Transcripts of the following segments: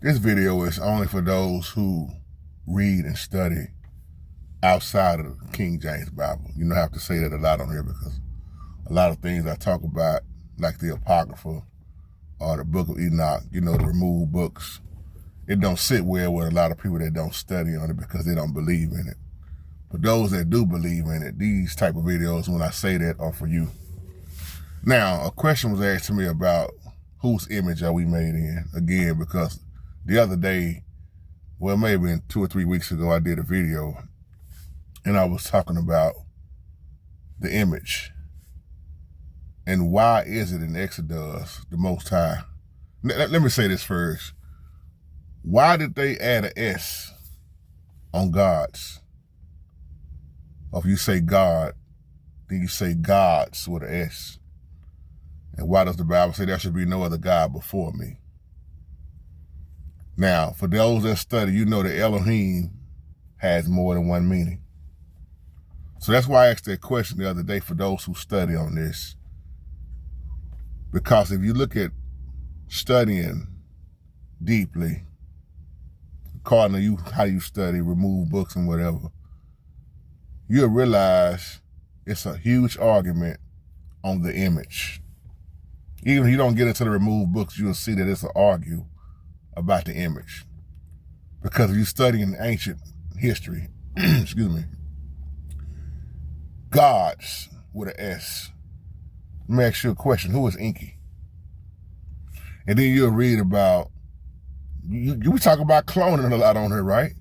This video is only for those who read and study outside of the King James Bible. You don't have to say that a lot on here because a lot of things I talk about, like the Apocrypha or the Book of Enoch, the removed books, it don't sit well with a lot of people that don't study on it because they don't believe in it. But those that do believe in it, these type of videos, when I say that, are for you. Now, a question was asked to me about whose image are we made in? Again, because the other day, well, maybe 2 or 3 weeks ago, I did a video and I was talking about the image and why is it in Exodus, the Most High. Let me say this first. Why did they add an S on God's? Or if you say God, then you say God's with an S. And why does the Bible say there should be no other God before me? Now, for those that study, you know that Elohim has more than one meaning. So that's why I asked that question the other day for those who study on this. Because if you look at studying deeply, according to you, how you study, remove books and whatever, you'll realize it's a huge argument on the image. Even if you don't get into the removed books, you'll see that it's an argue about the image. Because if you study in ancient history, excuse me, gods with an S. Let me ask you a question. Who is Enki? And then you'll read about, you talk about cloning a lot on her, right?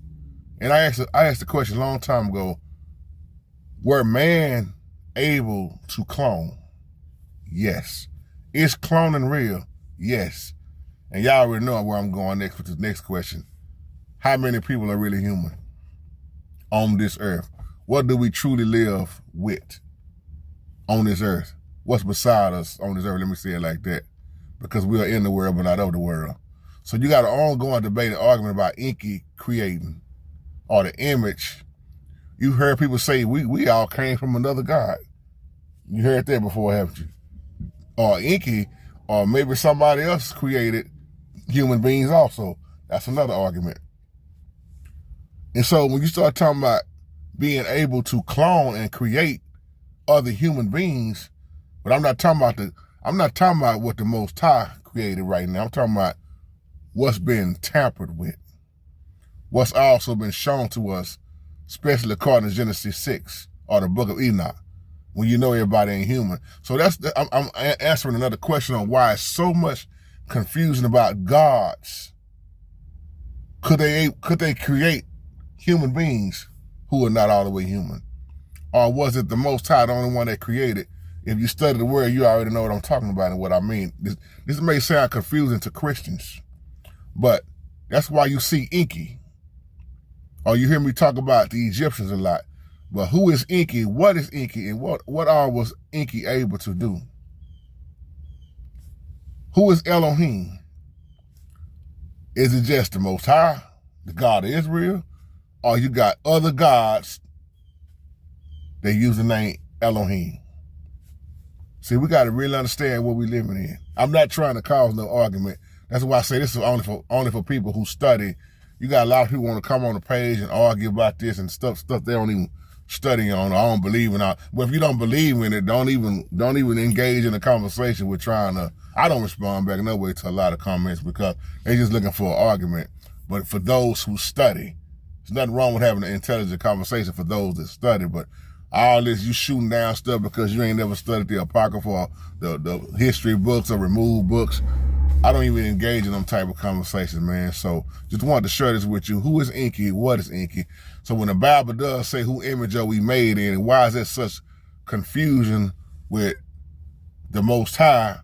And I asked the question a long time ago, were man able to clone? Yes. Is cloning real? Yes. And y'all already know where I'm going next with the next question. How many people are really human on this earth? What do we truly live with on this earth? What's beside us on this earth? Let me say it like that. Because we are in the world, but not of the world. So you got an ongoing debate and argument about Enki creating or the image. You heard people say we all came from another God. You heard that before, haven't you? Or Enki, or maybe somebody else created human beings also. That's another argument. And so when you start talking about being able to clone and create other human beings, but I'm not talking about what the Most High created right now. I'm talking about what's been tampered with. What's also been shown to us, especially according to Genesis 6 or the Book of Enoch, when you know everybody ain't human. So I'm answering another question on why it's so much confusion about gods. Could they create human beings who are not all the way human? Or was it the Most High, the only one that created? If you study the word, you already know what I'm talking about and what I mean. This may sound confusing to Christians, but that's why you see Enki. Or you hear me talk about the Egyptians a lot. But who is Enki? What is Enki? And what all was Enki able to do? Who is Elohim? Is it just the Most High, the God of Israel? Or you got other gods that use the name Elohim? See, we got to really understand what we're living in. I'm not trying to cause no argument. That's why I say this is only for people who study. You got a lot of people want to come on the page and argue about this and stuff they don't even study on or I don't believe in. But if you don't believe in it, don't even engage in a conversation with trying to. I don't respond back no way to a lot of comments because they're just looking for an argument. But for those who study, there's nothing wrong with having an intelligent conversation for those that study. But all this, you shooting down stuff because you ain't never studied the Apocrypha or the history books or removed books. I don't even engage in them type of conversations, man. So just wanted to share this with you. Who is Enki? What is Enki? So when the Bible does say who image are we made in, and why is there such confusion with the Most High?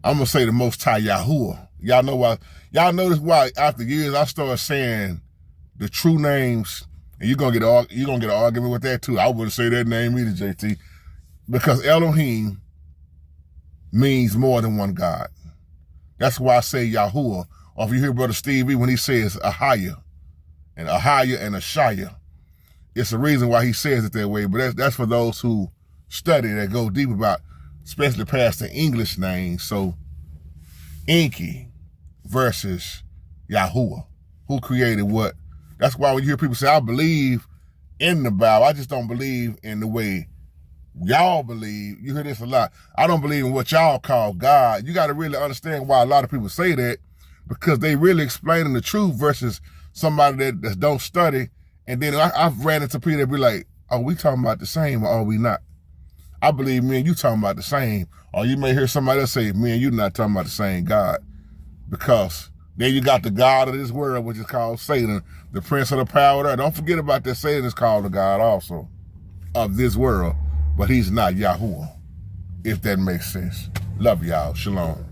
I'm going to say the Most High Yahuwah. Y'all know why. Y'all notice why after years I started saying the true names, and you're gonna get an argument with that too. I wouldn't say that name either, JT, because Elohim means more than one God. That's why I say Yahuwah. Or if you hear Brother Steve E when he says Ahaya and Ashaya, it's a reason why he says it that way. But that's for those who study, that go deep about, especially past the English names. So Enki, versus Yahuwah, who created what. That's why when you hear people say, I believe in the Bible, I just don't believe in the way y'all believe. You hear this a lot. I don't believe in what y'all call God. You got to really understand why a lot of people say that, because they really explaining the truth versus somebody that don't study. And then I've ran into people that be like, oh, we talking about the same, or are we not? I believe me and you talking about the same. Or you may hear somebody else say, me and you not talking about the same God. Because then you got the God of this world, which is called Satan, the prince of the power of earth. Don't forget about that. Satan is called the God also of this world, but he's not Yahuwah, if that makes sense. Love y'all. Shalom.